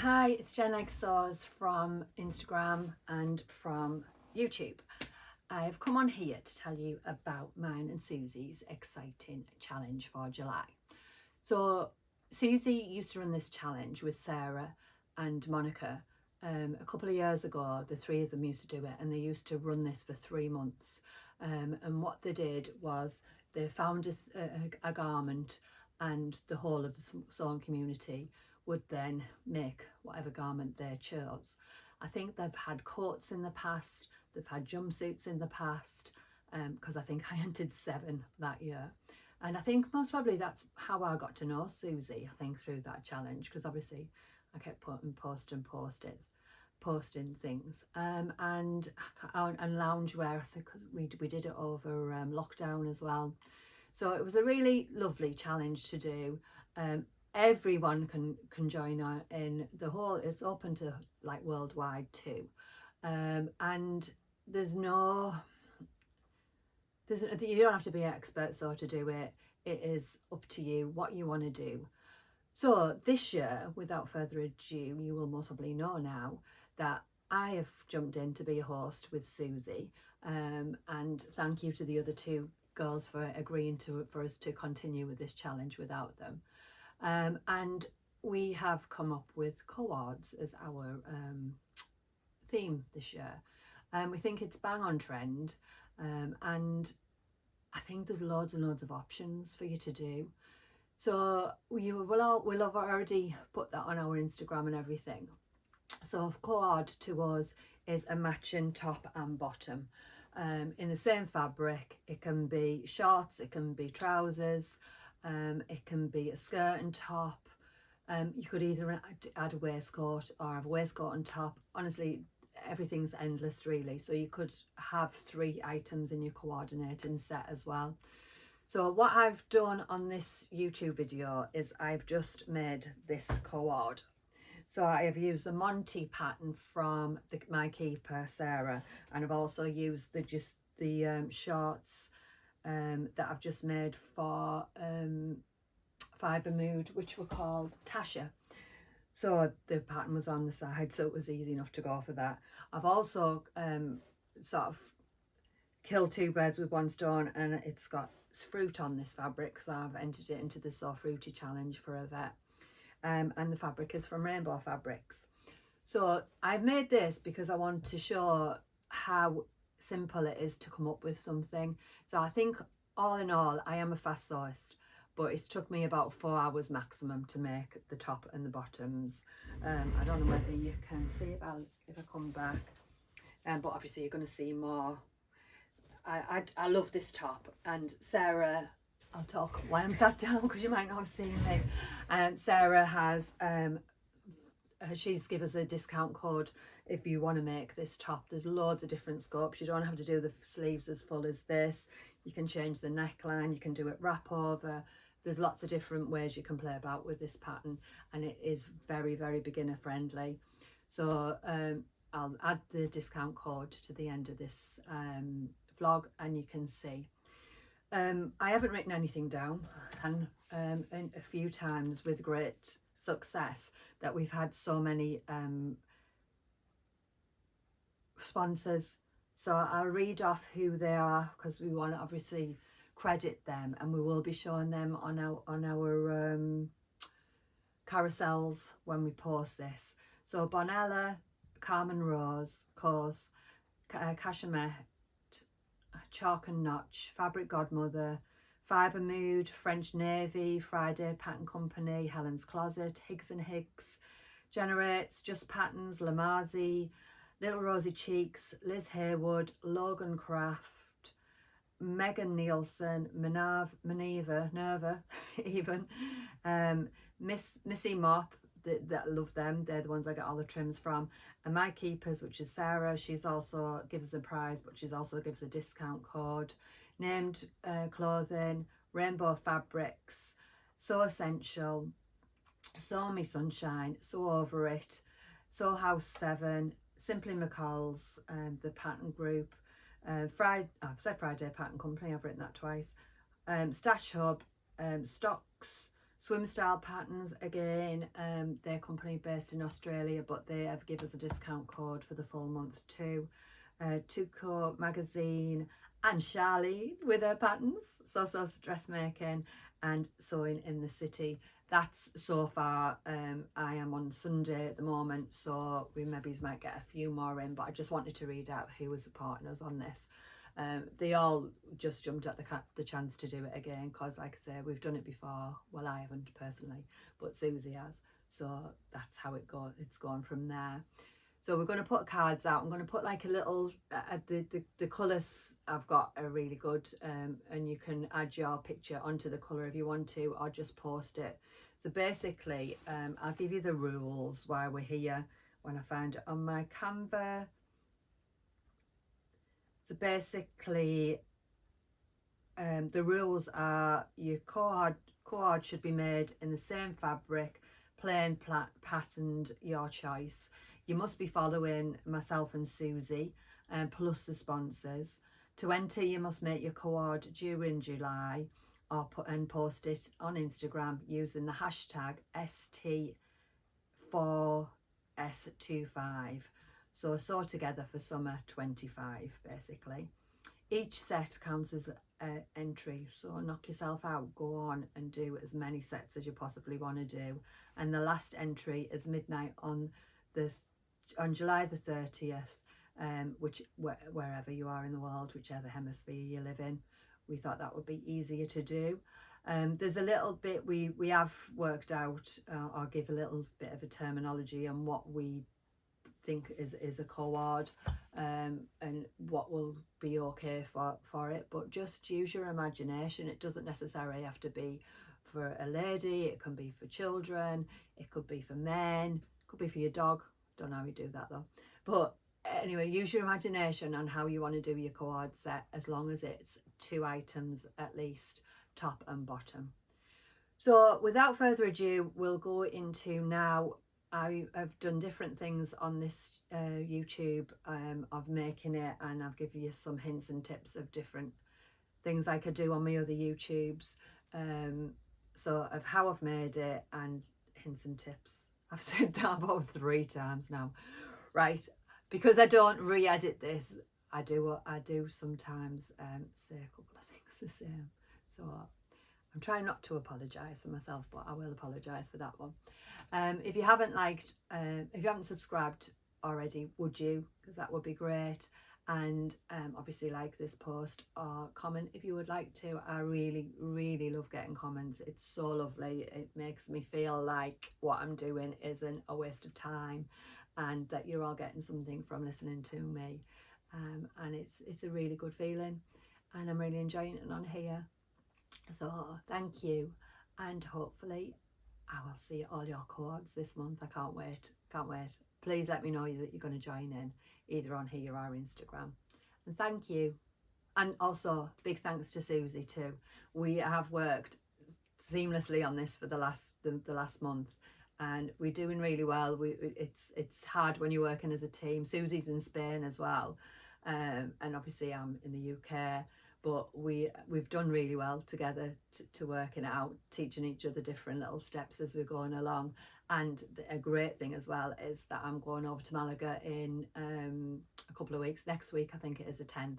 Hi, it's Jen Eggsauce from Instagram and from YouTube. I've come on here to tell you about mine and Suzy's exciting challenge for July. So Suzy used to run this challenge with Sarah and Monika a couple of years ago. The three of them used to do it, and they used to run this for 3 months. And what they did was they found a garment, and the whole of the sewing community would then make whatever garment they chose. I think they've had coats in the past, they've had jumpsuits in the past, because I think I entered 7 that year. And I think most probably that's how I got to know Suzy, I think, through that challenge, because obviously I kept posting things. And loungewear, I think we did it over lockdown as well. So it was a really lovely challenge to do. Everyone can join in the whole, it's open to like worldwide too. And you don't have to be an expert so to do it. It is up to you what you want to do. So this year, without further ado, you will most probably know now that I have jumped in to be a host with Suzy, and thank you to the other 2 girls for agreeing for us to continue with this challenge without them. And we have come up with Co-Ords as our theme this year. We think it's bang on trend, and I think there's loads and loads of options for you to do. So we'll have already put that on our Instagram and everything. So Co-Ord to us is a matching top and bottom in the same fabric. It can be shorts, it can be trousers, it can be a skirt and top. You could either add a waistcoat or have a waistcoat on top. Honestly, everything's endless really. So you could have 3 items in your coordinating set as well. So what I've done on this YouTube video is I've just made this co-ord. So I have used the Monty pattern from my keeper Sarah, and I've also used the shorts that I've just made for Fibre Mood, which were called Tasha. So the pattern was on the side, so it was easy enough to go for that. I've also sort of killed 2 birds with 1 stone, and it's got fruit on this fabric because I've entered it into the So Fruity challenge for a vet. And the fabric is from Rainbow Fabrics. So I've made this because I want to show how simple it is to come up with something. So I think all in all, I am a fast sewist, but it's took me about 4 hours maximum to make the top and the bottoms. I don't know whether you can see if I come back, but obviously you're going to see more. I love this top, and Sarah, I'll talk while I'm sat down because you might not have seen me. Sarah has she's given us a discount code if you want to make this top. There's loads of different scopes. You don't have to do the sleeves as full as this. You can change the neckline, you can do it wrap over. There's lots of different ways you can play about with this pattern, and it is very, very beginner friendly. So I'll add the discount code to the end of this vlog, and you can see. I haven't written anything down, and a few times with great success that we've had so many sponsors. So I'll read off who they are because we want to obviously credit them, and we will be showing them on our carousels when we post this. So Bonella, Carmen Rose, Course, Cashmere, Chalk and Notch, Fabric Godmother, Fibre Mood, French Navy, Friday Pattern Company, Helen's Closet, Higgs and Higgs, Generates, Just Patterns, Lamazi, Little Rosy Cheeks, Liz Haywood, Logan Craft, Megan Nielsen, Nerva, even, Missy Mop, that love them. They're the ones I get all the trims from. And my keepers, which is Sarah, she's also gives us a prize, but she's also gives a discount code. Named Clothing, Rainbow Fabrics, So Essential, So Me Sunshine, So Over It, So House 7, Simply McCall's, the pattern group, I've said Friday Pattern Company, I've written that twice, Stash Hub, Stocks, Swim Style Patterns, again, their company based in Australia, but they have given us a discount code for the full month too. Co-Ords magazine, and Charlene with her patterns, so dressmaking and sewing in the city. That's so far. I am on Sunday at the moment, so we maybe might get a few more in, but I just wanted to read out who was supporting us on this. They all just jumped at the chance to do it again, because like I say, we've done it before. Well, I haven't personally, but Suzy has, so that's how it's gone from there. So we're going to put cards out. I'm going to put like a little, the colours I've got are really good, and you can add your picture onto the colour if you want to, or just post it. So basically, I'll give you the rules while we're here, when I found it on my Canva. So basically, the rules are your co-ord should be made in the same fabric, plain, patterned, your choice. You must be following myself and Suzy, plus the sponsors. To enter, you must make your co-ord during July, or post it on Instagram using the hashtag ST4S25. So sew together for summer 25, basically. Each set counts as an entry, so knock yourself out, go on and do as many sets as you possibly want to do. And the last entry is midnight on July the 30th, wherever you are in the world, whichever hemisphere you live in. We thought that would be easier to do. There's a little bit we have worked out, or give a little bit of a terminology on what we think is a co-ord, and what will be okay for it, but just use your imagination. It doesn't necessarily have to be for a lady, it can be for children, it could be for men, it could be for your dog. Don't know how you do that though, but anyway, use your imagination on how you want to do your co-ord set, as long as it's 2 items at least, top and bottom. So without further ado, we'll go into now. I have done different things on this YouTube of making it, and I've given you some hints and tips of different things I could do on my other YouTubes. So of how I've made it and hints and tips. I've said that about 3 times now. Right, because I don't re-edit this, I do sometimes say a couple of things the same. So I'm trying not to apologise for myself, but I will apologise for that one. If you haven't if you haven't subscribed already, would you? Because that would be great. And obviously like this post, or comment if you would like to. I really, really love getting comments. It's so lovely. It makes me feel like what I'm doing isn't a waste of time, and that you're all getting something from listening to me. And it's a really good feeling, and I'm really enjoying it on here. So thank you, and hopefully I will see all your co-ords this month. I can't wait, can't wait. Please let me know that you're going to join in, either on here or Instagram. And thank you. And also big thanks to Suzy too. We have worked seamlessly on this for the last month, and we're doing really well. It's hard when you're working as a team. Suzy's in Spain as well, and obviously I'm in the UK. But we've done really well together to working it out, teaching each other different little steps as we're going along. And a great thing as well is that I'm going over to Malaga in a couple of weeks. Next week, I think it is the 10th.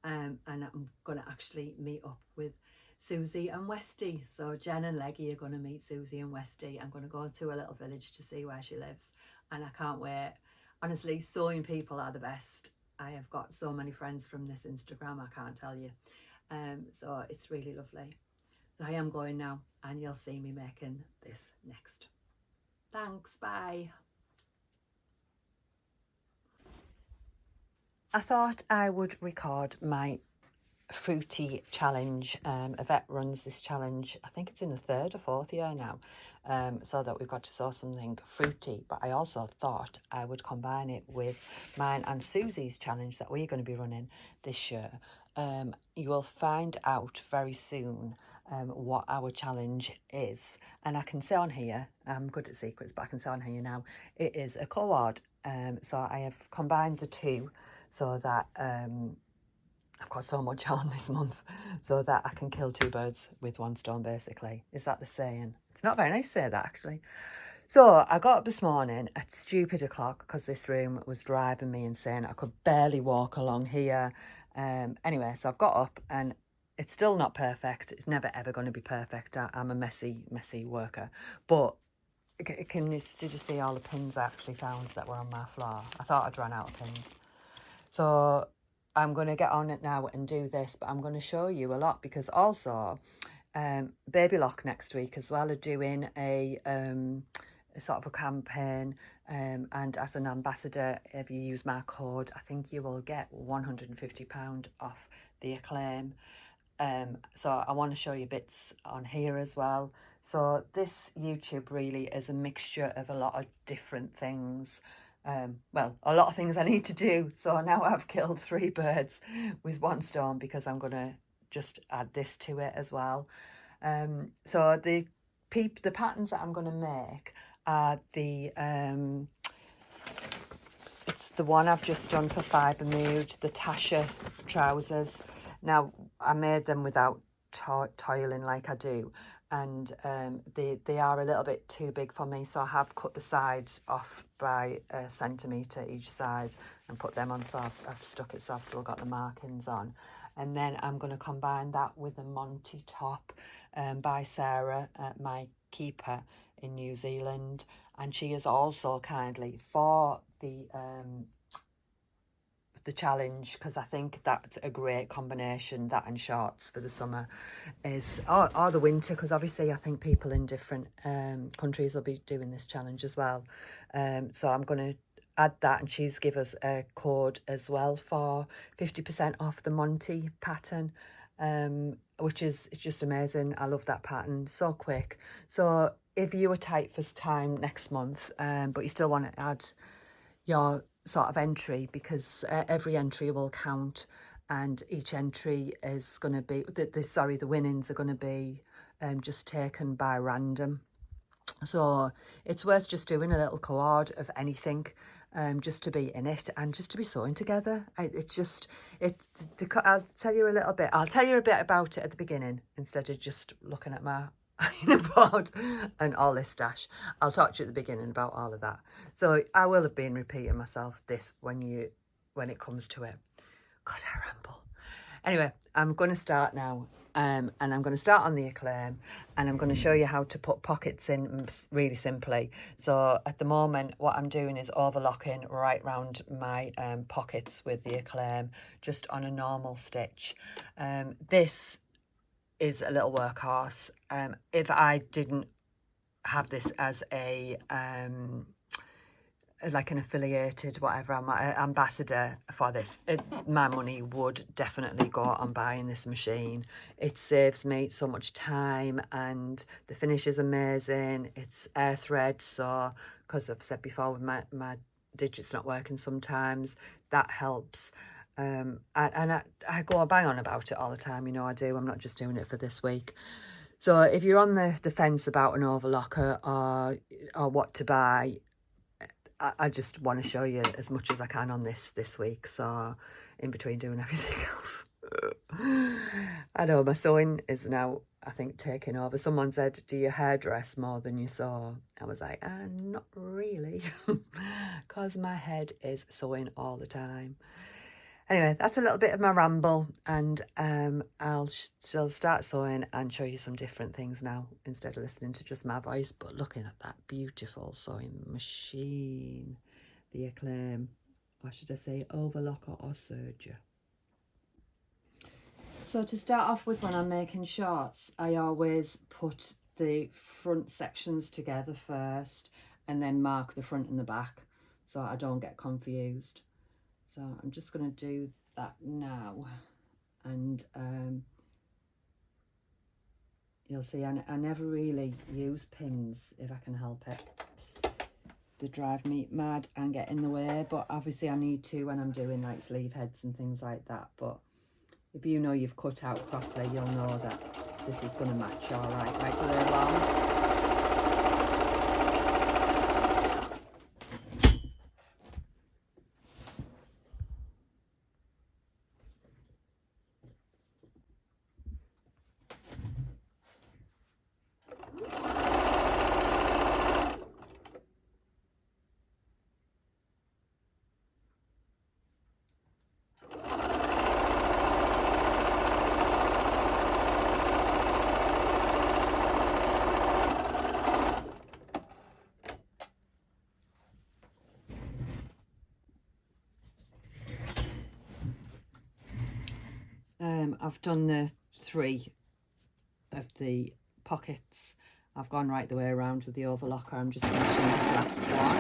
And I'm going to actually meet up with Suzy and Westy. So Jen and Leggy are going to meet Suzy and Westy. I'm going to go to a little village to see where she lives. And I can't wait. Honestly, sewing people are the best. I have got so many friends from this Instagram, I can't tell you. So it's really lovely. So I am going now, and you'll see me making this next. Thanks, bye. I thought I would record my fruity challenge. Yvette runs this challenge, I think it's in the 3rd or 4th year now, so that we've got to sew something fruity. But I also thought I would combine it with mine and Suzy's challenge that we're going to be running this year. You will find out very soon what our challenge is, and I can say on here, I'm good at secrets, but I can say on here now, it is a co-ord. So I have combined the two so that I've got so much on this month, so that I can kill 2 birds with 1 stone, basically. Is that the saying? It's not very nice to say that, actually. So I got up this morning at stupid o'clock because this room was driving me insane. I could barely walk along here. Anyway, so I've got up and it's still not perfect. It's never ever going to be perfect. I'm a messy worker. But did you see all the pins I actually found that were on my floor? I thought I'd run out of pins. So I'm going to get on it now and do this, but I'm going to show you a lot because also Baby Lock next week as well are doing a sort of a campaign, and as an ambassador, if you use my code, I think you will get £150 off the Acclaim. So I want to show you bits on here as well. So this YouTube really is a mixture of a lot of different things. Well, a lot of things I need to do. So now I've killed 3 birds with 1 stone because I'm going to just add this to it as well. So the patterns that I'm going to make are it's the one I've just done for Fibre Mood, the Tasha trousers. Now, I made them without toiling like I do, and they are a little bit too big for me, so I have cut the sides off by a centimetre each side and put them on, so I've stuck it so I've still got the markings on. And then I'm going to combine that with a Monty top by Sarah, my keeper in New Zealand, and she is also kindly for the challenge, because I think that's a great combination, that and shorts for the summer is or the winter, because obviously I think people in different countries will be doing this challenge as well. So I'm going to add that, and she's give us a code as well for 50% off the Monty pattern, which is just amazing. I love that pattern, so quick. So if you were tight for time next month, but you still want to add your sort of entry, because every entry will count, and each entry is going to be the winnings are going to be just taken by random. So it's worth just doing a little co-ord of anything, just to be in it and just to be sewing together. I'll tell you a bit about it at the beginning instead of just looking at my board and all this stash. I'll talk to you at the beginning about all of that. So I will have been repeating myself this when it comes to it. God, I ramble. Anyway, I'm going to start now, and I'm going to start on the Acclaim, and I'm going to show you how to put pockets in really simply. So at the moment, what I'm doing is overlocking right round my pockets with the Acclaim, just on a normal stitch. This is a little workhorse. If I didn't have this as a like an affiliated whatever, I'm an ambassador for this, my money would definitely go on buying this machine. It saves me so much time, and the finish is amazing. It's air thread, so because I've said before with my digits not working sometimes, that helps. And I go bang on about it all the time, I do. I'm not just doing it for this week. So if you're on the fence about an overlocker or what to buy, I just want to show you as much as I can on this week, so in between doing everything else. I know my sewing is now, I think, taking over. Someone said, do you hairdress more than you sew? I was like, not really, because my head is sewing all the time. Anyway, that's a little bit of my ramble, and I'll still start sewing and show you some different things now, instead of listening to just my voice, but looking at that beautiful sewing machine, the Acclaim, or should I say Overlocker or Serger. So to start off with, when I'm making shorts, I always put the front sections together first and then mark the front and the back so I don't get confused. So I'm just going to do that now, and you'll see I never really use pins if I can help it. They drive me mad and get in the way, but obviously I need to when I'm doing like sleeve heads and things like that. But if you know you've cut out properly, you'll know that this is going to match all right the way along. I've done the 3 of the pockets. I've gone right the way around with the overlocker. I'm just finishing this last one.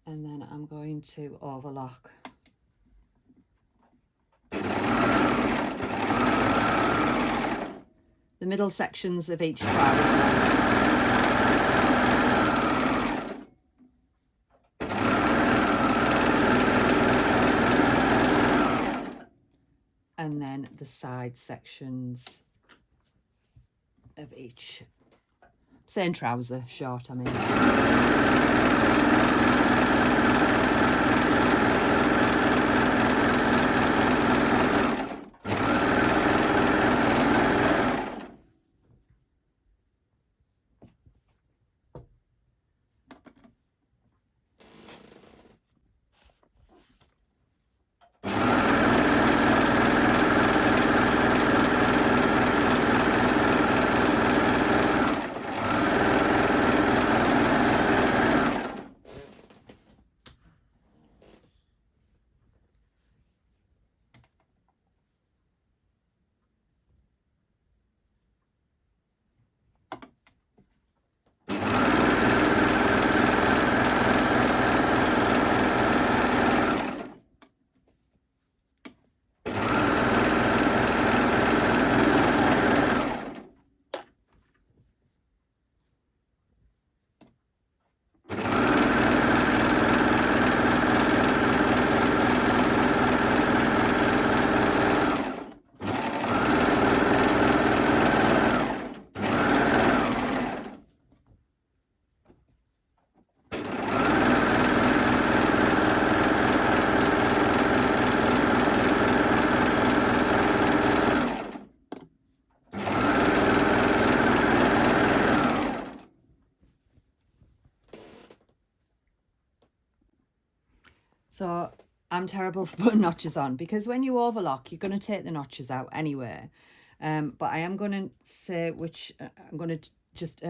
And then I'm going to overlock the middle sections of each trouser. And then the side sections of each, same trouser, short I mean. So I'm terrible for putting notches on, because when you overlock, you're going to take the notches out anyway. But I am going to say which, I'm going to just,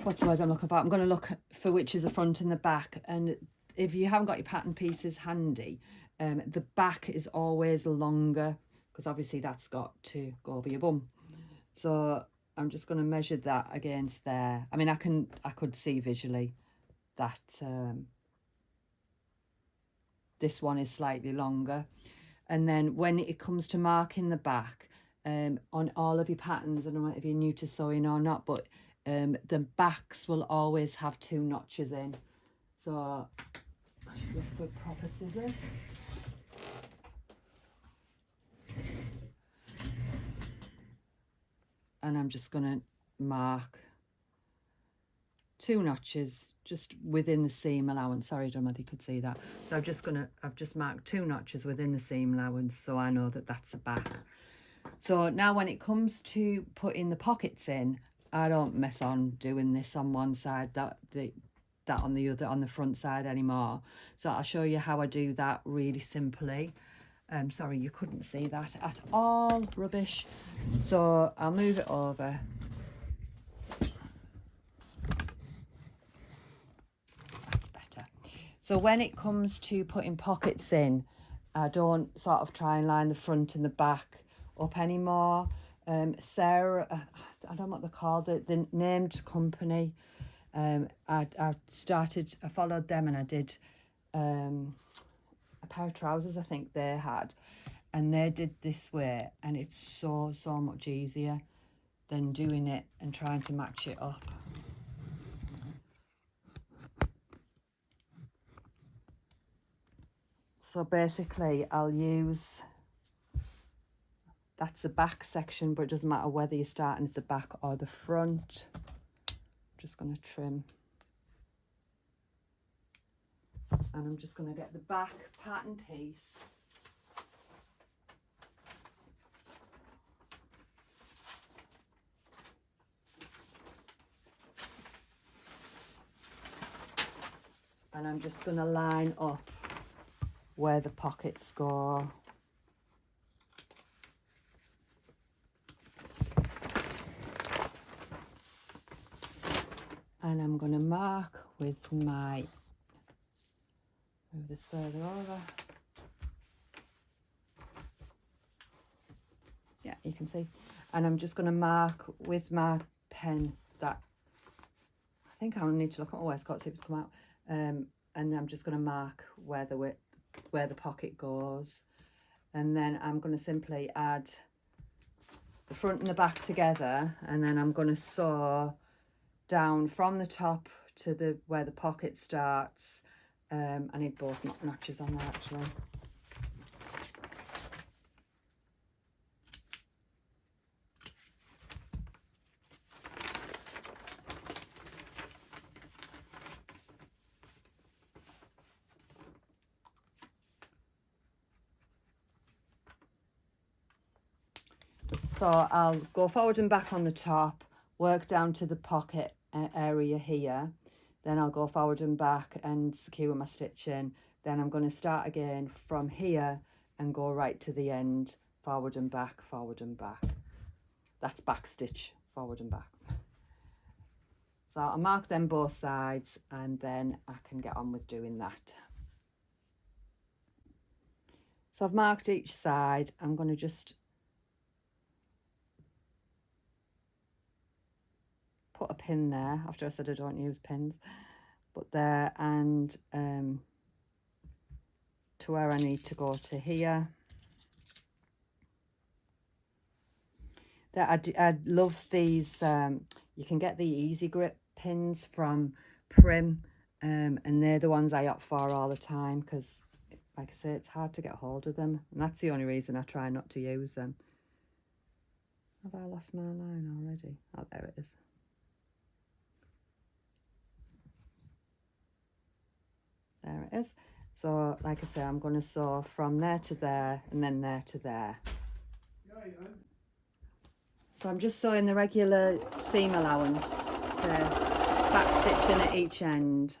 what's the word I'm looking for? I'm going to look for which is the front and the back. And if you haven't got your pattern pieces handy, the back is always longer, because obviously that's got to go over your bum. So I'm just going to measure that against there. I mean, I could see visually that this one is slightly longer. And then when it comes to marking the back, on all of your patterns, I don't know if you're new to sewing or not, but the backs will always have 2 notches in. So I should look for proper scissors. And I'm just going to mark 2 notches just within the seam allowance. Sorry, I don't know if you could see that. So I've just marked 2 notches within the seam allowance, so I know that that's the back. So now when it comes to putting the pockets in, I don't mess on doing this on one side, that on the other, on the front side anymore. So I'll show you how I do that really simply. Sorry, you couldn't see that at all. Rubbish. So I'll move it over. That's better. So when it comes to putting pockets in, I don't sort of try and line the front and the back up anymore. Sarah, I don't know what they're called, the named company. I followed them, and I did a pair of trousers I think they had, and they did this way, and it's so much easier than doing it and trying to match it up. So basically I'll use, that's the back section, but it doesn't matter whether you're starting at the back or the front. Just going to trim, and I'm just going to get the back pattern piece, and I'm just going to line up where the pockets go. And I'm going to mark with my, move this further over. Yeah, you can see. And I'm just going to mark with my pen that, I think I'll need to look at my waistcoat, see if it's come out. And I'm just going to mark where the pocket goes. And then I'm going to simply add the front and the back together, and then I'm going to sew down from the top to where the pocket starts. I need both notches on there actually. So I'll go forward and back on the top, work down to the pocket area here, then I'll go forward and back and secure my stitching. Then I'm going to start again from here and go right to the end, forward and back, forward and back. That's back stitch, forward and back. So I'll mark them both sides and then I can get on with doing that. So I've marked each side. I'm going to just put a pin there after I said I don't use pins, but there, and to where I need to go to here. I love these, you can get the easy grip pins from Prim, and they're the ones I opt for all the time because, like I say, it's hard to get hold of them, and that's the only reason I try not to use them. Have I lost my line already? Oh, there it is. There it is. So, like I say, I'm going to sew from there to there and then there to there. So I'm just sewing the regular seam allowance, so back stitching at each end.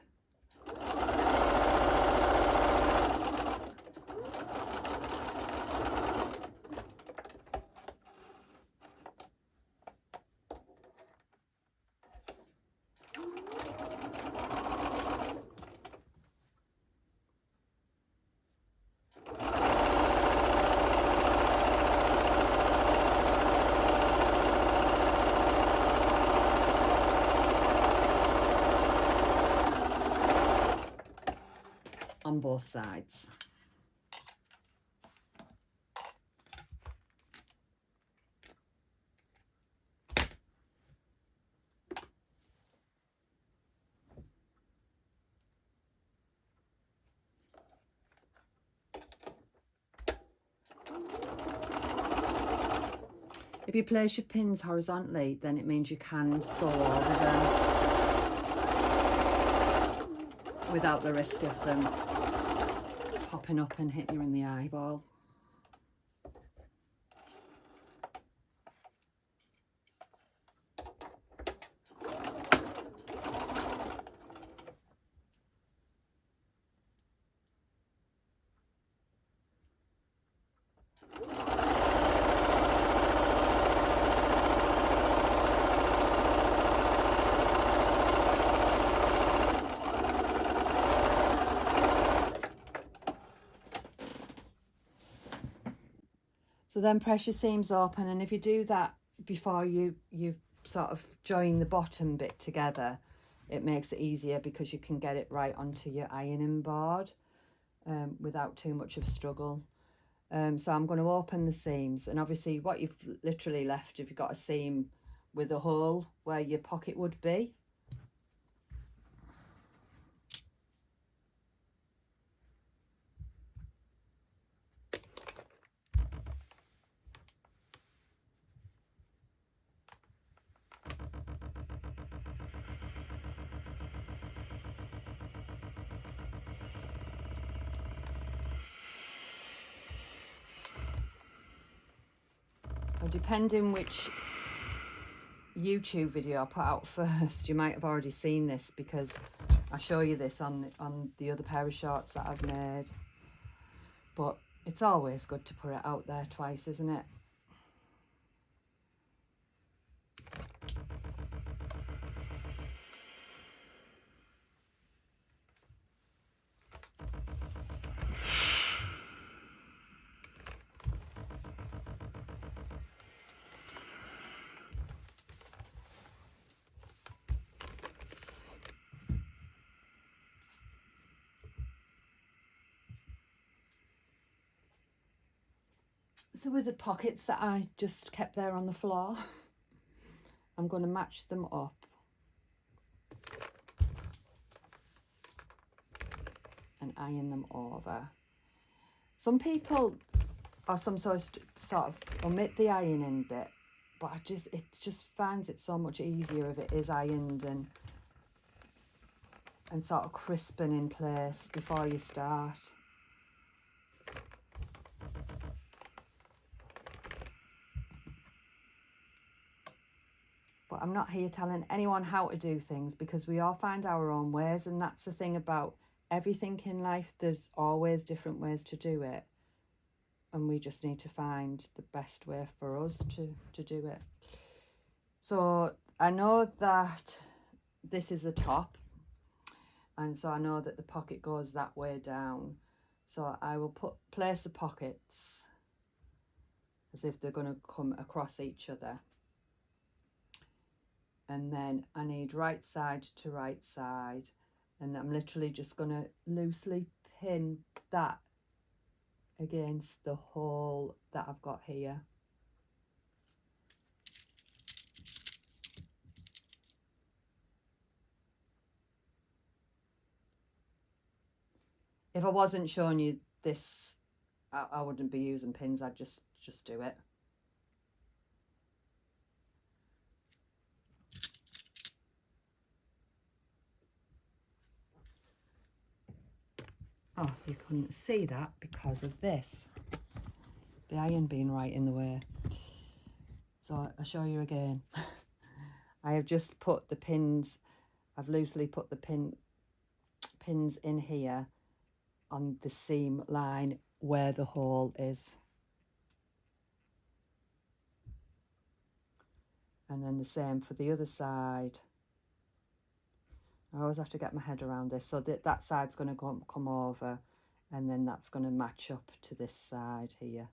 On both sides. If you place your pins horizontally, then it means you can sew over them without the risk of them popping up and hitting you in the eyeball. So then press your seams open, and if you do that before you sort of join the bottom bit together, it makes it easier because you can get it right onto your ironing board without too much of a struggle. So I'm going to open the seams, and obviously what you've literally left, if you've got a seam with a hole where your pocket would be. Depending which YouTube video I put out first, you might have already seen this because I show you this on the other pair of shorts that I've made. But it's always good to put it out there twice, isn't it? So with the pockets that I just kept there on the floor, I'm going to match them up. And iron them over. Some people or some sort of omit the ironing bit, but it just finds it so much easier if it is ironed and sort of crisping in place before you start. But I'm not here telling anyone how to do things, because we all find our own ways, and that's the thing about everything in life. There's always different ways to do it, and we just need to find the best way for us to do it. So I know that this is the top, and so I know that the pocket goes that way down. So I will place the pockets as if they're going to come across each other. And then I need right side to right side, and I'm literally just going to loosely pin that against the hole that I've got here. If I wasn't showing you this, I wouldn't be using pins. I'd just do it. Oh, you couldn't see that because of this, the iron being right in the way. So I'll show you again. I have just put the pins, I've loosely put the pins in here on the seam line where the hole is. And then the same for the other side. I always have to get my head around this. So that side's going to come over, and then that's going to match up to this side here.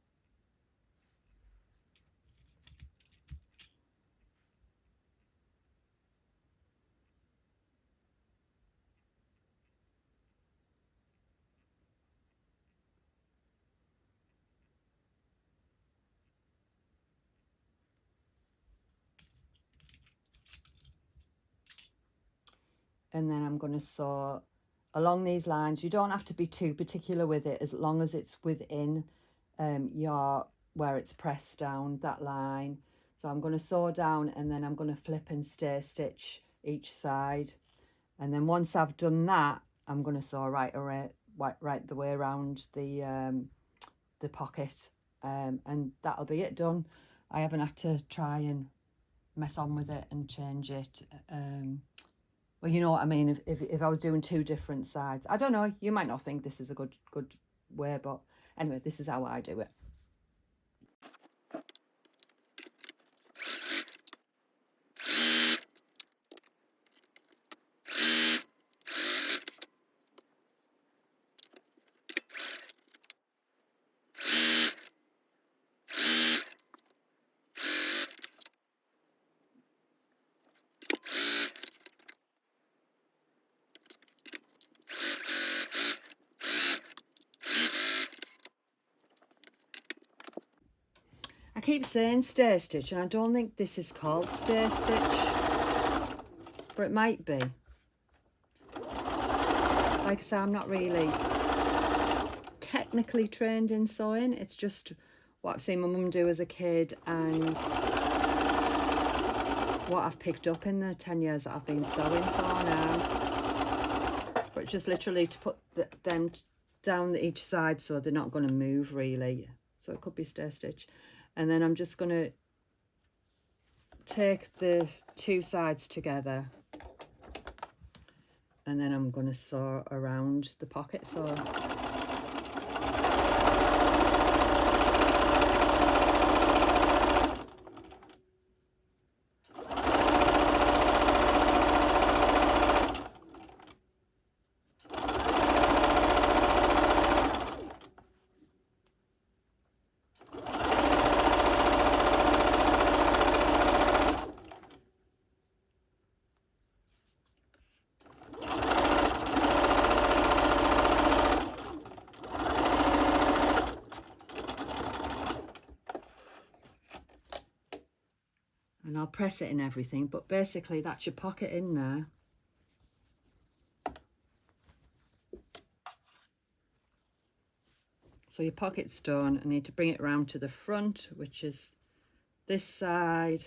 And then I'm going to sew along these lines. You don't have to be too particular with it, as long as it's within where it's pressed down, that line. So I'm going to sew down, and then I'm going to flip and stay stitch each side. And then once I've done that, I'm going to sew right the way around the pocket, and that'll be it done. I haven't had to try and mess on with it and change it. Well, you know what I mean. If I was doing two different sides, I don't know, you might not think this is a good way, but anyway, this is how I do it. I keep saying stay stitch, and I don't think this is called stay stitch, but it might be. Like I say, I'm not really technically trained in sewing. It's just what I've seen my mum do as a kid, and what I've picked up in the 10 years that I've been sewing for now. But it's just literally to put them down each side so they're not going to move really. So it could be stay stitch. And then I'm just going to take the two sides together, and then I'm going to sew around the pocket. So and I'll press it in everything, but basically that's your pocket in there. So your pocket's done. I need to bring it around to the front, which is this side.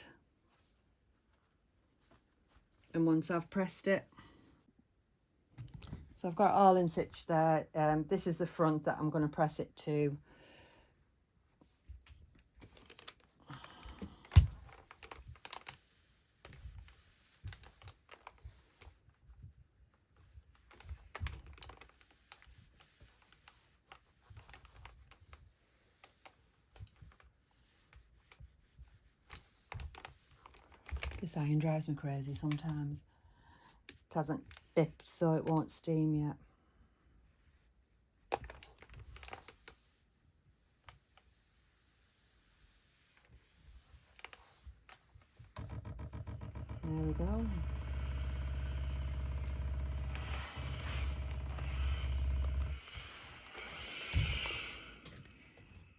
And once I've pressed it, so I've got all in stitch there. This is the front that I'm going to press it to. This iron drives me crazy sometimes. It hasn't dipped, so it won't steam yet. There we go.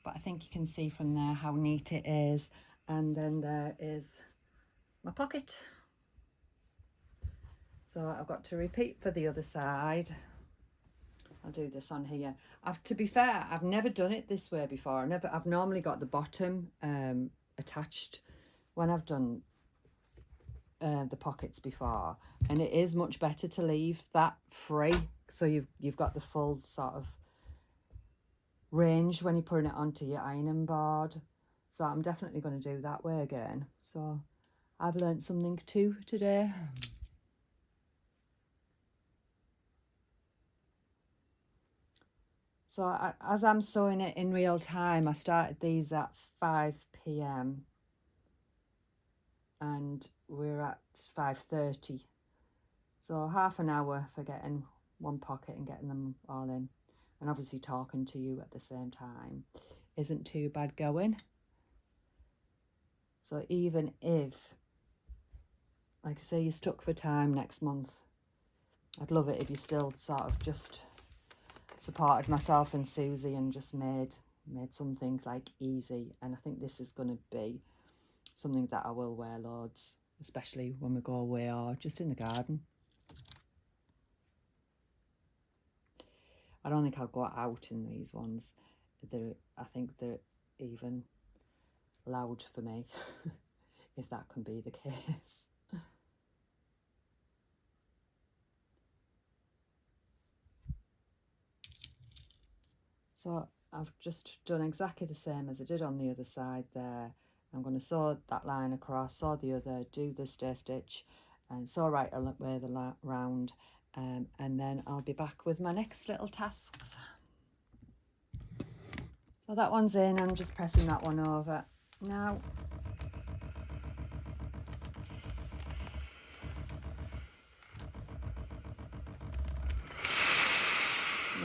But I think you can see from there how neat it is. And then there is my pocket. So I've got to repeat for the other side. I'll do this on here. To be fair, I've never done it this way before. I've normally got the bottom attached when I've done the pockets before, and it is much better to leave that free, so you've got the full sort of range when you're putting it onto your ironing board. So I'm definitely going to do that way again. So I've learned something too today. So as I'm sewing it in real time, I started these at 5 p.m. and we're at 5:30. So half an hour for getting one pocket and getting them all in. And obviously talking to you at the same time isn't too bad going. So even if, like I say, you're stuck for time next month, I'd love it if you still sort of just supported myself and Suzy and just made something like easy. And I think this is going to be something that I will wear loads, especially when we go away or just in the garden. I don't think I'll go out in these ones. I think they're even loud for me, if that can be the case. So I've just done exactly the same as I did on the other side there. I'm going to sew that line across, sew the other, do the stay stitch, and sew right way the round, and then I'll be back with my next little tasks. So that one's in. I'm just pressing that one over now.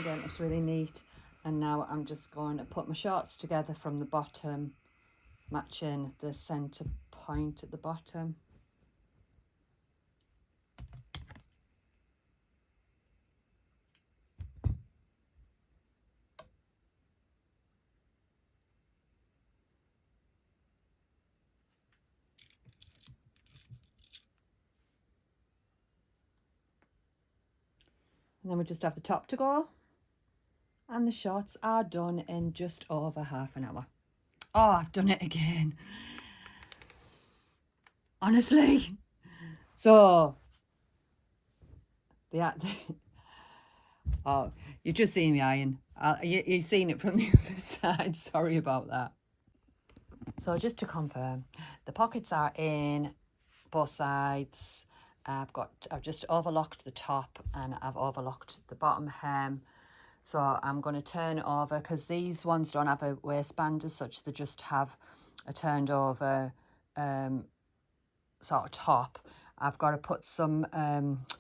Again, it's really neat. And now I'm just going to put my shorts together from the bottom, matching the centre point at the bottom. And then we just have the top to go. And the shorts are done in just over half an hour. Oh, I've done it again. Honestly. So, oh, you've just seen me iron. You've seen it from the other side. Sorry about that. So just to confirm, the pockets are in both sides. I've just overlocked the top and I've overlocked the bottom hem. So I'm going to turn it over because these ones don't have a waistband as such. They just have a turned over sort of top. I've got to put some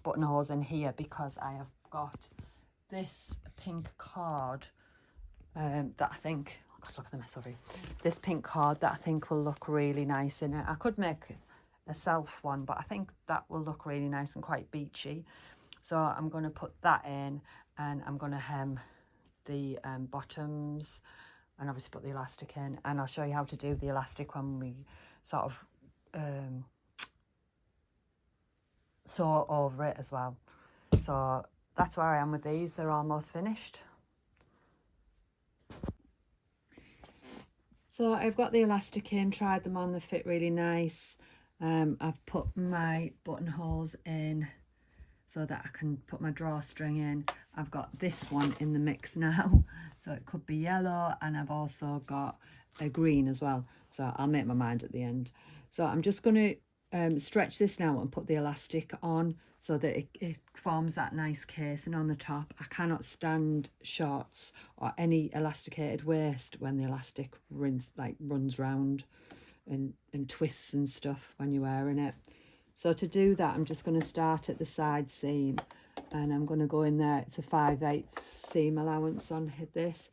buttonholes in here because I have got this pink cord that I think, oh God, look at the mess over here. This pink cord that I think will look really nice in it. I could make a self one, but I think that will look really nice and quite beachy. So I'm going to put that in, and I'm going to hem the bottoms and obviously put the elastic in, and I'll show you how to do the elastic when we sort of sew over it as well. So that's where I am with these. They're almost finished. So I've got the elastic in, tried them on, they fit really nice. I've put my buttonholes in so that I can put my drawstring in. I've got this one in the mix now, so it could be yellow, and I've also got a green as well, so I'll make my mind at the end. So I'm just going to stretch this now and put the elastic on so that it forms that nice casing on the top. I cannot stand shorts or any elasticated waist when the elastic runs round and twists and stuff when you're wearing it. So to do that, I'm just going to start at the side seam, and I'm going to go in there. It's a 5/8 seam allowance on this,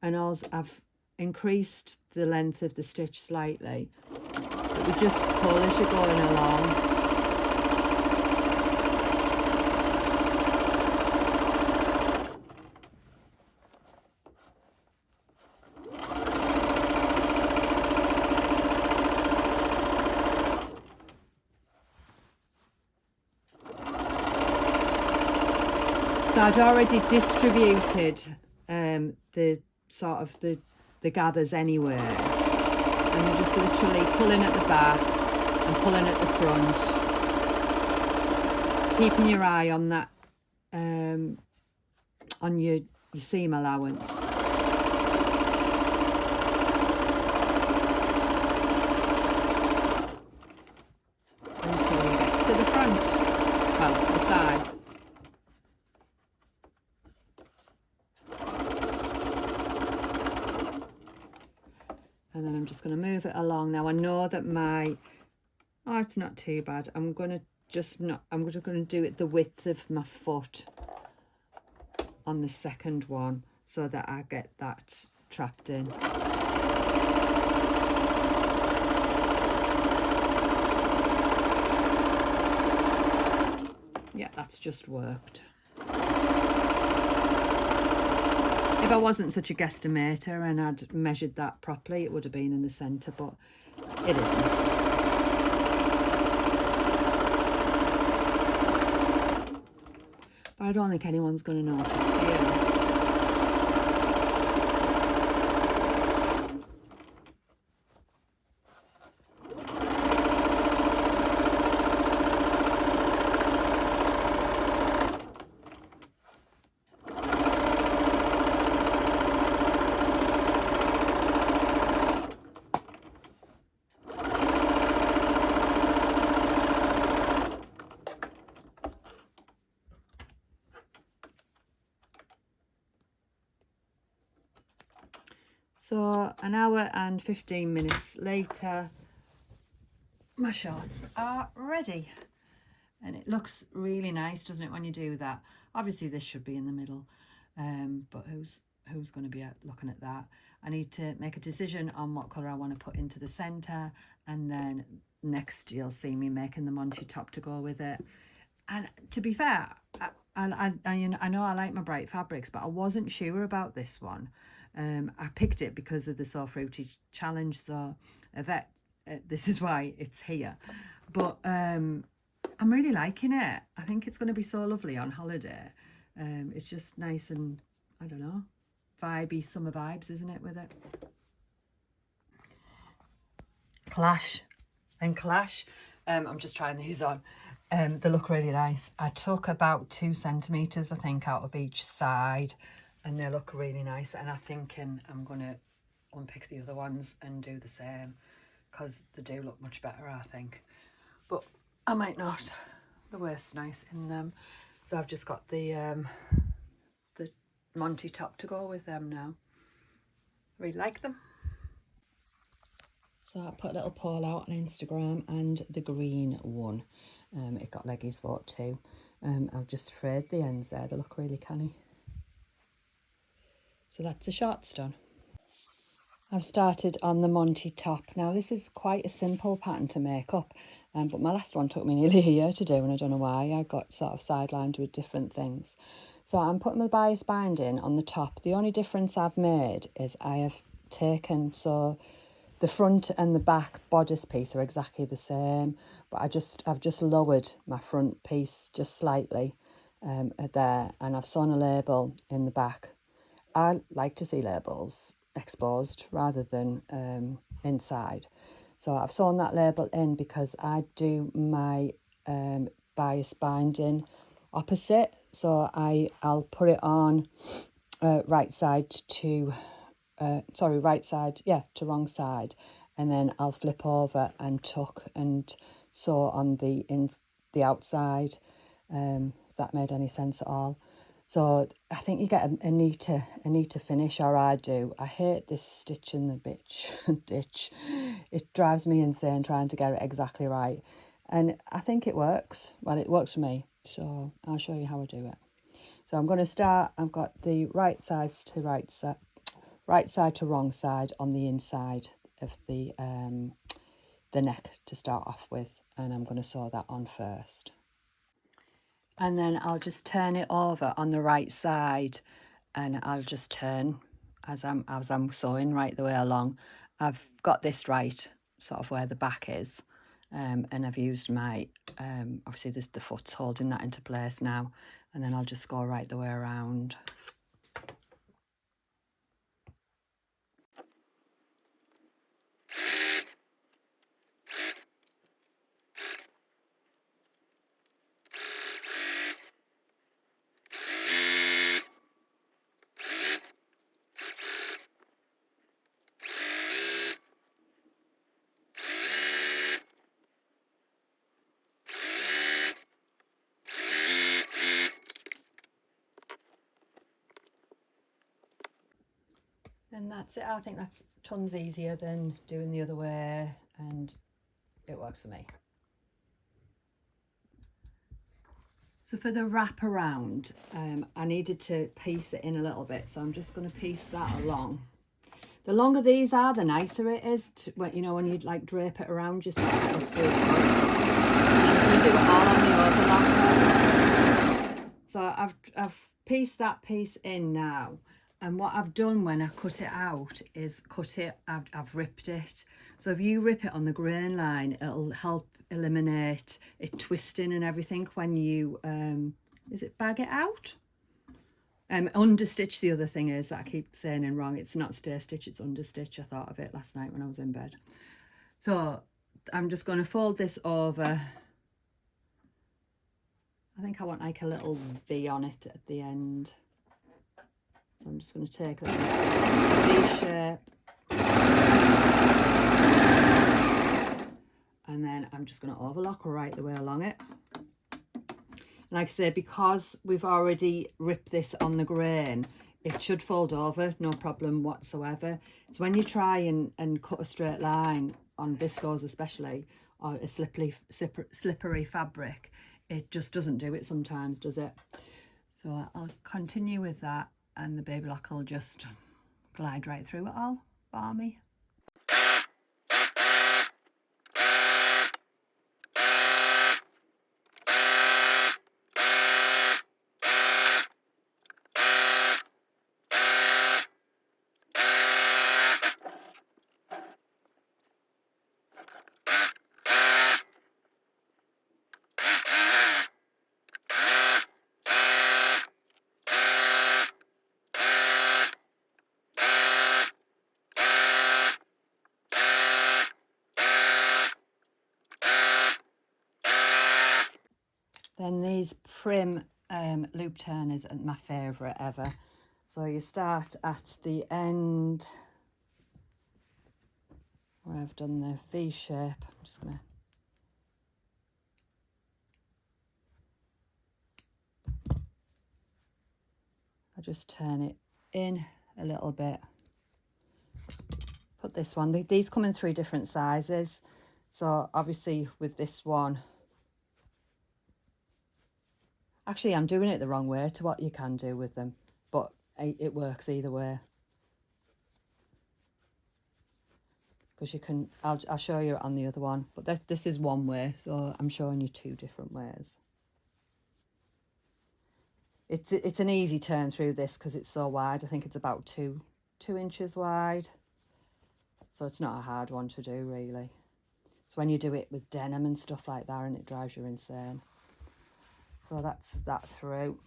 and also I've increased the length of the stitch slightly, but we just pull as you're going along. So I'd already distributed the sort of the gathers anywhere, and you're just literally pulling at the back and pulling at the front, keeping your eye on that on your seam allowance. Until you get to the front, well, the side. And then I'm just going to move it along. Now I know that it's not too bad. I'm just going to do it the width of my foot on the second one so that I get that trapped in. Yeah, that's just worked. If I wasn't such a guesstimator and I'd measured that properly, it would have been in the centre, but it isn't. But I don't think anyone's going to notice, do you? So an hour and 15 minutes later, my shorts are ready. And it looks really nice, doesn't it, when you do that? Obviously this should be in the middle, but who's going to be looking at that? I need to make a decision on what colour I want to put into the centre, and then next you'll see me making the Monty top to go with it. And to be fair, I know I like my bright fabrics, but I wasn't sure about this one. I picked it because of the So Fruity challenge, so Yvette, this is why it's here. But I'm really liking it. I think it's going to be so lovely on holiday. It's just nice and, I don't know, vibey summer vibes, isn't it, with it? Clash. I'm just trying these on. They look really nice. I took about 2 centimetres, I think, out of each side, and they look really nice. And I'm thinking I'm going to unpick the other ones and do the same, because they do look much better, I think. But I might not. The waist's nice in them. So I've just got the Monty top to go with them now. I really like them. So I put a little poll out on Instagram, and the green one. It got Leggy's vote too. I've just frayed the ends there. They look really canny. So that's the shorts done. I've started on the Monty top. Now this is quite a simple pattern to make up, but my last one took me nearly a year to do, and I don't know why. I got sort of sidelined with different things. So I'm putting the bias binding on the top. The only difference I've made is I have taken, so The front and the back bodice piece are exactly the same, but I've just lowered my front piece just slightly there, and I've sewn a label in the back. I like to see labels exposed rather than inside. So I've sewn that label in because I do my bias binding opposite. So I'll put it on right side to wrong side, and then I'll flip over and tuck and sew on the outside. If that made any sense at all. So I think you get a neater finish, or I do. I hate this stitch in the ditch. It drives me insane trying to get it exactly right, and I think it works. Well, it works for me, so I'll show you how I do it. So I'm going to start. I've got the right side to wrong side on the inside of the neck to start off with, and I'm going to sew that on first. And then I'll just turn it over on the right side, and I'll just turn as I'm sewing right the way along. I've got this right sort of where the back is, and I've used my obviously there's the foot's holding that into place now, and then I'll just go right the way around. And that's it. I think that's tons easier than doing the other way, and it works for me. So for the wrap around, I needed to piece it in a little bit, so I'm just going to piece that along. The longer these are, the nicer it is, when you like drape it around yourself. It looks really good. And I'm going to do it all on the overlapper. So I've pieced that piece in now. And what I've done when I cut it out is I've ripped it. So if you rip it on the grain line, it'll help eliminate it twisting and everything when you, bag it out? Understitch, the other thing is that I keep saying and wrong. It's not stay stitch, it's understitch. I thought of it last night when I was in bed. So I'm just going to fold this over. I think I want like a little V on it at the end. So I'm just going to take that V shape. And then I'm just going to overlock right the way along it. Like I say, because we've already ripped this on the grain, it should fold over, no problem whatsoever. It's when you try and cut a straight line on viscose especially, or a slippery fabric, it just doesn't do it sometimes, does it? So I'll continue with that, and the baby lock will just glide right through it all for me. Then these prim loop turners are my favourite ever. So you start at the end where I've done the V shape. I'm just going to... I'll just turn it in a little bit. Put this one. These come in 3 different sizes. So obviously with this one... Actually, I'm doing it the wrong way to what you can do with them, but it works either way. Because you can, I'll show you on the other one, but this is one way, so I'm showing you 2 different ways. It's an easy turn through this because it's so wide. I think it's about two inches wide. So it's not a hard one to do, really. It's when you do it with denim and stuff like that and it drives you insane. So that's that through.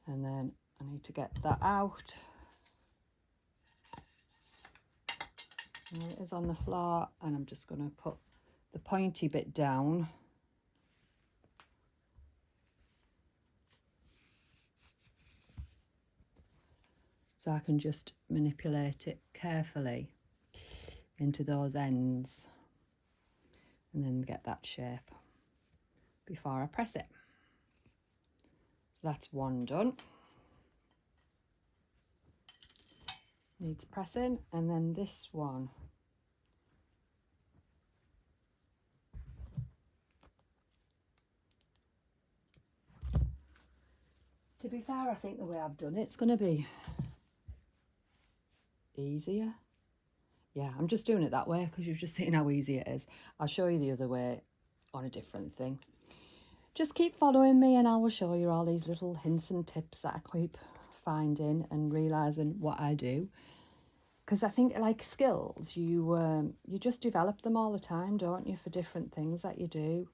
And then I need to get that out. There it is on the floor, and I'm just going to put the pointy bit down. So I can just manipulate it carefully into those ends and then get that shape before I press it. So that's one done. Needs pressing, and then this one. To be fair, I think the way I've done it's going to be easier. Yeah, I'm just doing it that way because you've just seen how easy it is. I'll show you the other way on a different thing. Just keep following me and I will show you all these little hints and tips that I keep finding and realising what I do. Because I think, like skills, you just develop them all the time, don't you, for different things that you do.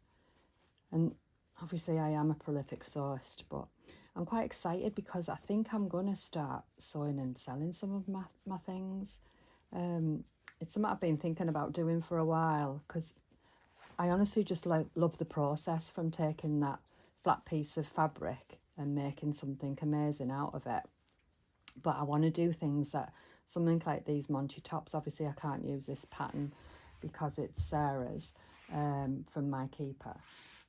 And obviously I am a prolific sewist, but I'm quite excited because I think I'm going to start sewing and selling some of my things. It's something I've been thinking about doing for a while because I honestly just love the process from taking that flat piece of fabric and making something amazing out of it. But I want to do things that, something like these Monty tops, obviously I can't use this pattern because it's Sarah's from My Keeper.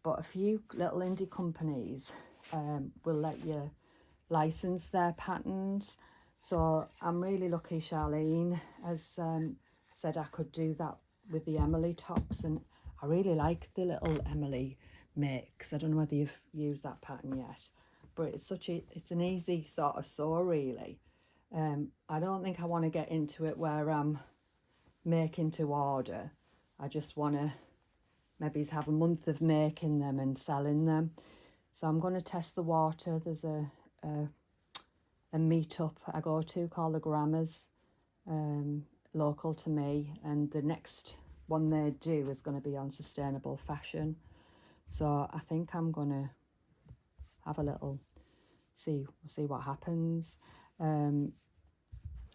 But a few little indie companies will let you license their patterns. So I'm really lucky Charlene has said I could do that with the Emily tops, and I really like the little Emily mix. I don't know whether you've used that pattern yet, but it's an easy sort of sew, really. I don't think I want to get into it where I'm making to order. I just want to maybe have a month of making them and selling them. So I'm going to test the water. There's a meetup I go to called the Grammars, local to me, and the next one they do is going to be on sustainable fashion. So I think I'm going to have a little see what happens.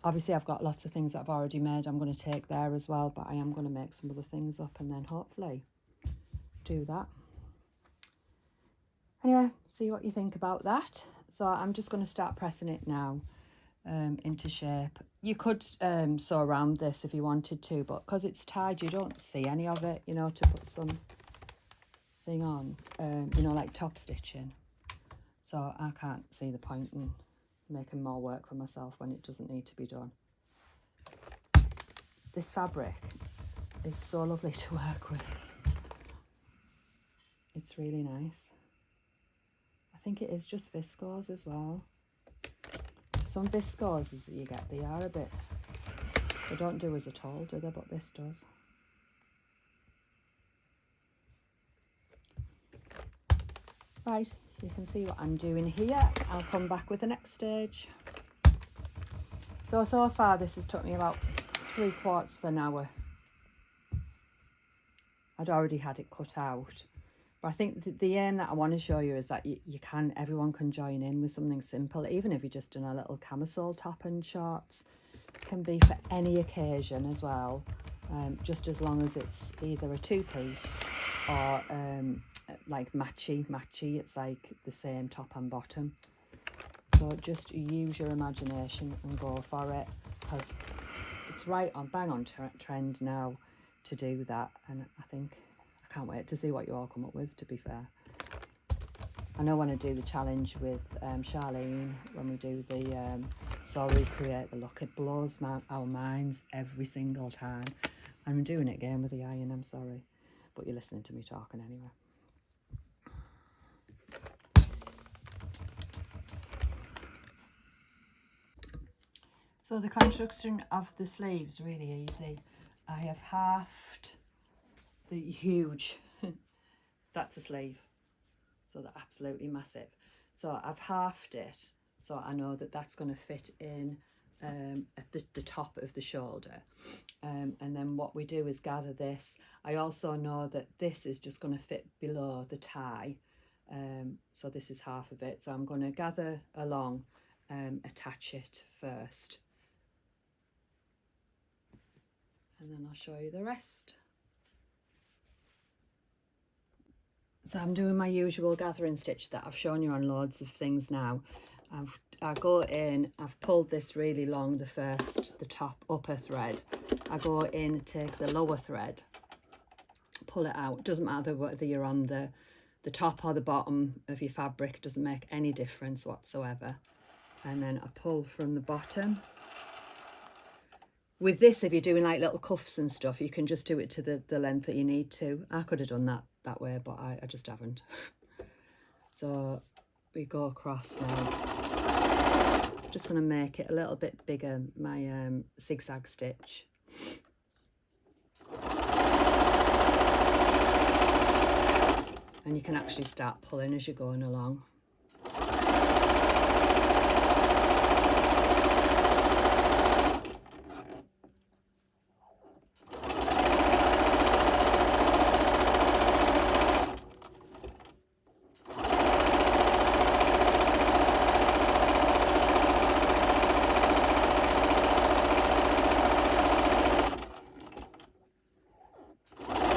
Obviously I've got lots of things that I've already made I'm going to take there as well, but I am going to make some other things up and then hopefully do that. Anyway, see what you think about that. So I'm just going to start pressing it now into shape. You could sew around this if you wanted to, but because it's tied you don't see any of it, you know, to put some thing on, you know, like top stitching. So I can't see the point in making more work for myself when it doesn't need to be done. This fabric is so lovely to work with. It's really nice. I think it is just viscose as well. Some viscoses that you get, they are a bit, they don't do us at all, do they? But this does. Right, you can see what I'm doing here. I'll come back with the next stage. So far this has took me about 3/4 of an hour. I'd already had it cut out. But I think the aim that I want to show you is that everyone can join in with something simple, even if you're just doing a little camisole top and shorts. It can be for any occasion as well, just as long as it's either a two-piece or like matchy. It's like the same top and bottom. So just use your imagination and go for it, because it's right on, bang on trend now to do that. And I think I can't wait to see what you all come up with, to be fair. I know when I do the challenge with Charlene, when we do the recreate the look, it blows our minds every single time. I'm doing it again with the iron, I'm sorry, but you're listening to me talking anyway. So the construction of the sleeves, really easy. I have halved the huge, that's a sleeve, so they're absolutely massive. So I've halved it, so I know that that's going to fit in at the top of the shoulder. And then what we do is gather this. I also know that this is just going to fit below the tie. So this is half of it. So I'm going to gather along, attach it first. And then I'll show you the rest. So I'm doing my usual gathering stitch that I've shown you on loads of things now. I go in, I've pulled this really long, the top upper thread. I go in, take the lower thread, pull it out. It doesn't matter whether you're on the top or the bottom of your fabric, it doesn't make any difference whatsoever. And then I pull from the bottom. With this, if you're doing like little cuffs and stuff, you can just do it to the length that you need to. I could have done that way, but I just haven't. So we go across now. Just going to make it a little bit bigger, my zigzag stitch. And you can actually start pulling as you're going along.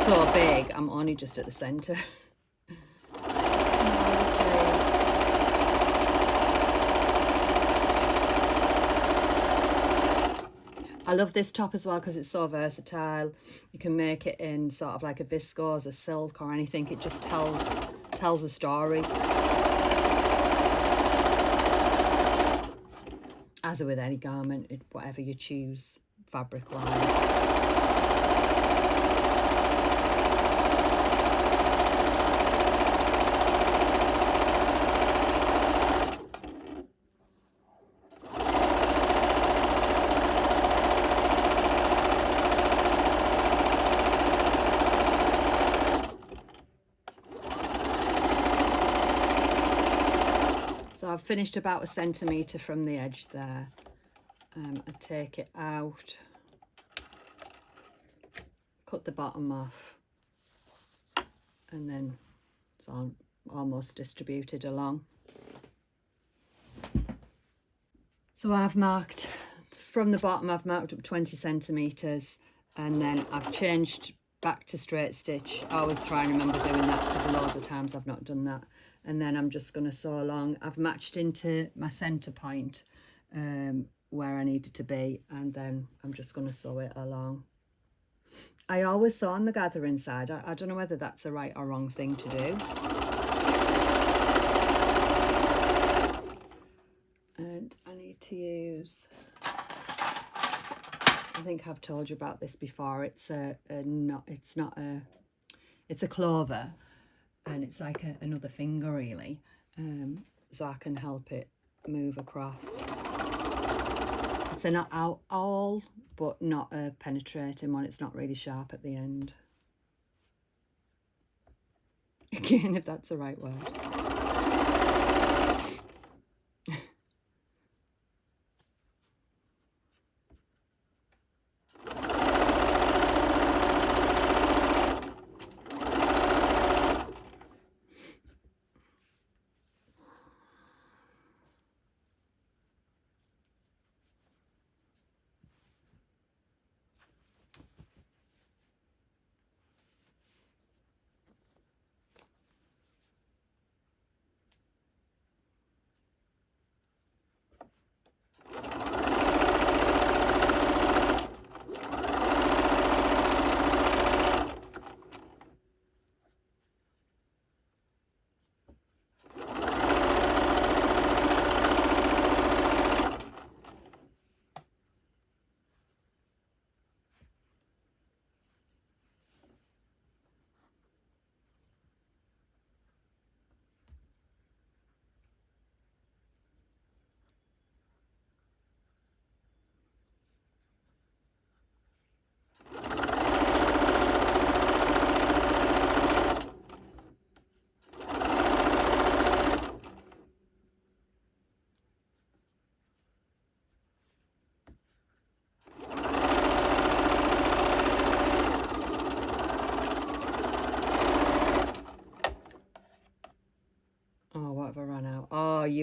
So big, I'm only just at the centre. I love this top as well because it's so versatile. You can make it in sort of like a viscose, a silk or anything. It just tells a story. As with any garment, whatever you choose fabric wise. So I've finished about 1 centimetre from the edge there. I take it out, cut the bottom off, and then it's almost distributed along. So I've marked from the bottom, I've marked up 20 centimetres, and then I've changed back to straight stitch. I always try and remember doing that because loads of times I've not done that. And then I'm just going to sew along. I've matched into my centre point where I needed to be, and then I'm just going to sew it along. I always sew on the gathering side. I don't know whether that's a right or wrong thing to do. And I need to use, I think I've told you about this before. It's a clover, and it's like another finger really, so I can help it move across. It's a not out all, but not a penetrating one. It's not really sharp at the end. Again, if that's the right word.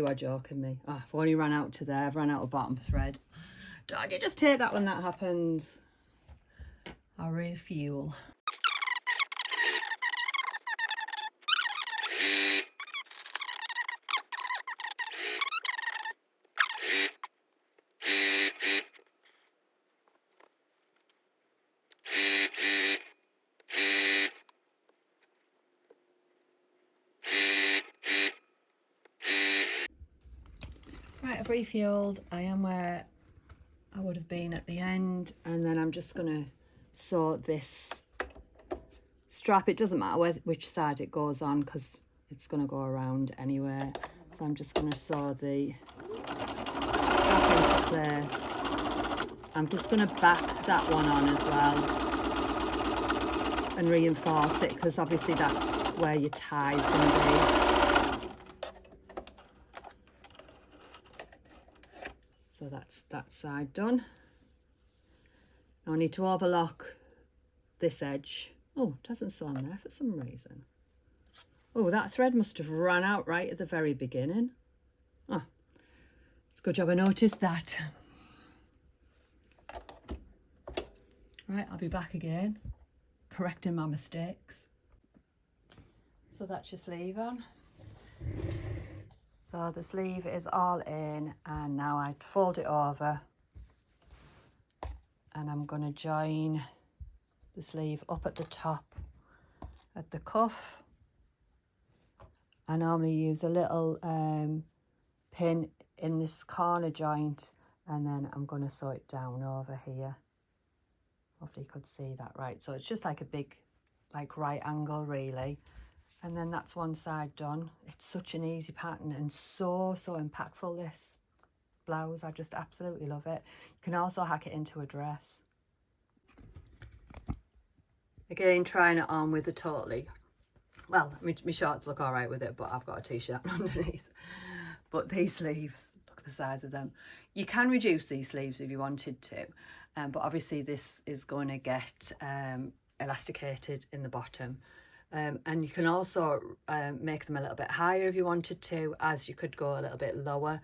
you are joking me. Oh, I've only ran out to there. I've run out of bottom thread. Don't you just hate that when that happens? I refuel. Right, I've refueled. I am where I would have been at the end, and then I'm just going to sew this strap. It doesn't matter which side it goes on because it's going to go around anywhere. So I'm just going to sew the strap into place. I'm just going to back that one on as well and reinforce it, because obviously that's where your tie is going to be. So that's that side done. Now I need to overlock this edge. Oh, it hasn't sewn there for some reason. Oh, that thread must have run out right at the very beginning. Oh, it's a good job I noticed that. Right, I'll be back again, correcting my mistakes. So that's your sleeve on. So the sleeve is all in, and now I'd fold it over, and I'm going to join the sleeve up at the top at the cuff. I normally use a little pin in this corner joint, and then I'm going to sew it down over here. Hopefully you could see that right. So it's just like a big, like right angle really. And then that's one side done. It's such an easy pattern and so impactful, this blouse. I just absolutely love it. You can also hack it into a dress. Again, trying it on with a totally, well, my shorts look all right with it, but I've got a t-shirt underneath. But these sleeves, look at the size of them. You can reduce these sleeves if you wanted to, but obviously this is going to get elasticated in the bottom. And you can also make them a little bit higher if you wanted to, as you could go a little bit lower.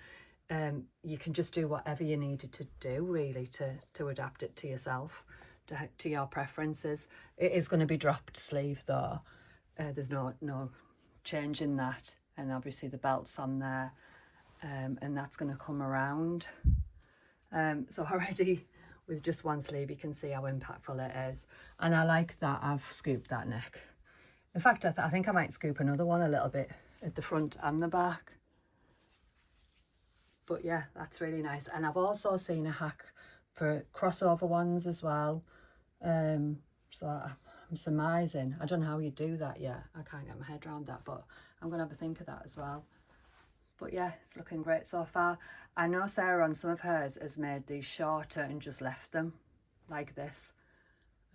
You can just do whatever you needed to do really to adapt it to yourself, to your preferences. It is going to be dropped sleeve though. There's no change in that. And obviously the belt's on there, and that's going to come around. So already with just one sleeve you can see how impactful it is. And I like that I've scooped that neck. In fact, I think I might scoop another one a little bit at the front and the back. But yeah, that's really nice. And I've also seen a hack for crossover ones as well. So I'm surmising. I don't know how you do that yet. I can't get my head around that, but I'm going to have a think of that as well. But yeah, it's looking great so far. I know Sarah on some of hers has made these shorter and just left them like this.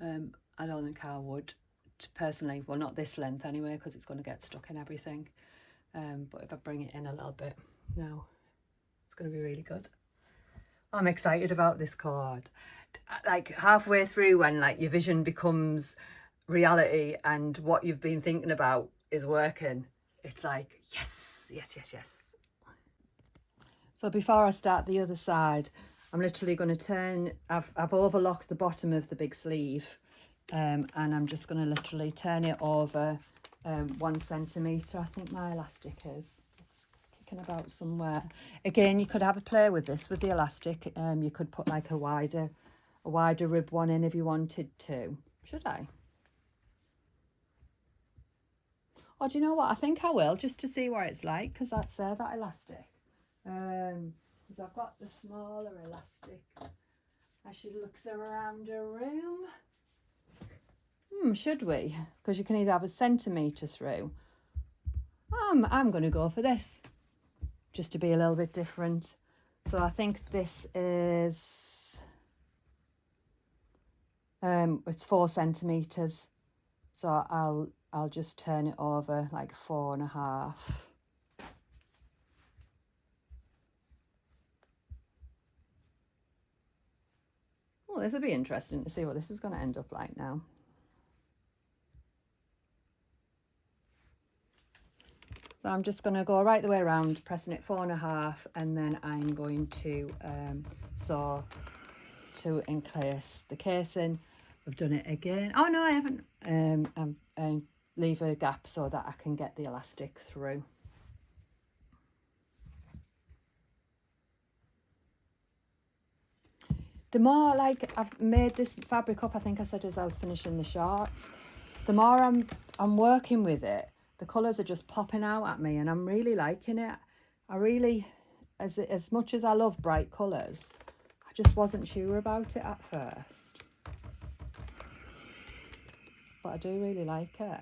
I don't think I would. Personally, well, not this length anyway, because it's going to get stuck in everything. But if I bring it in a little bit now, it's going to be really good. I'm excited about this cord. Like halfway through, when like your vision becomes reality and what you've been thinking about is working, it's like yes, yes, yes, yes. So before I start the other side, I'm literally going to turn. I've overlocked the bottom of the big sleeve. And I'm just going to literally turn it over 1 centimetre. I think my elastic is. It's kicking about somewhere. Again, you could have a play with this with the elastic. You could put like a wider rib one in if you wanted to. Should I? Oh, do you know what? I think I will, just to see what it's like, because that's that elastic. Because I've got the smaller elastic. As she looks around her room. Should we? Because you can either have a centimetre through. I'm going to go for this, just to be a little bit different. So I think this is, it's 4 centimetres. So I'll just turn it over like 4.5. Well, this will be interesting to see what this is going to end up like now. So I'm just going to go right the way around, pressing it 4.5, and then I'm going to sew to encase the casing. I've done it again. Oh no, I haven't. Leave a gap so that I can get the elastic through. The more like I've made this fabric up, I think I said as I was finishing the shorts, the more I'm working with it, the colours are just popping out at me, and I'm really liking it. I really, as much as I love bright colours, I just wasn't sure about it at first. But I do really like it.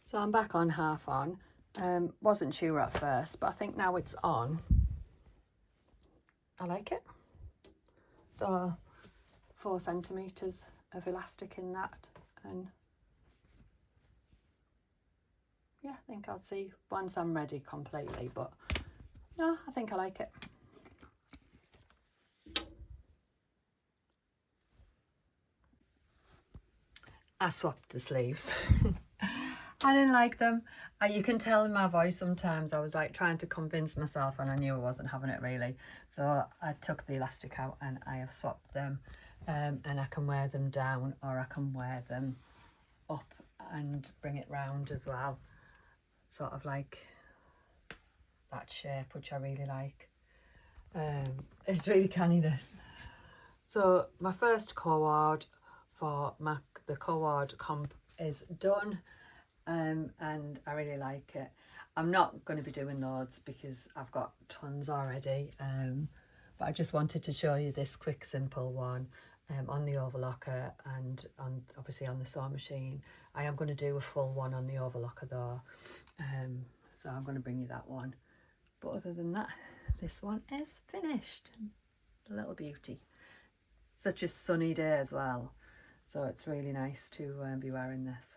So I'm back on half on. Wasn't sure at first, but I think now it's on. I like it. So 4 centimetres of elastic in that, and yeah, I think I'll see once I'm ready completely, but no, I think I like it. I swapped the sleeves. I didn't like them. You can tell in my voice sometimes I was like trying to convince myself, and I knew I wasn't having it really. So I took the elastic out and I have swapped them, and I can wear them down, or I can wear them up and bring it round as well. Sort of like that shape, which I really like. It's really canny, this. So my first co-ord for the co-ord comp is done, and I really like it. I'm not going to be doing loads because I've got tons already, but I just wanted to show you this quick simple one on the overlocker, and obviously on the sewing machine. I am going to do a full one on the overlocker though, so I'm going to bring you that one. But other than that, this one is finished. A little beauty. Such a sunny day as well, so it's really nice to be wearing this.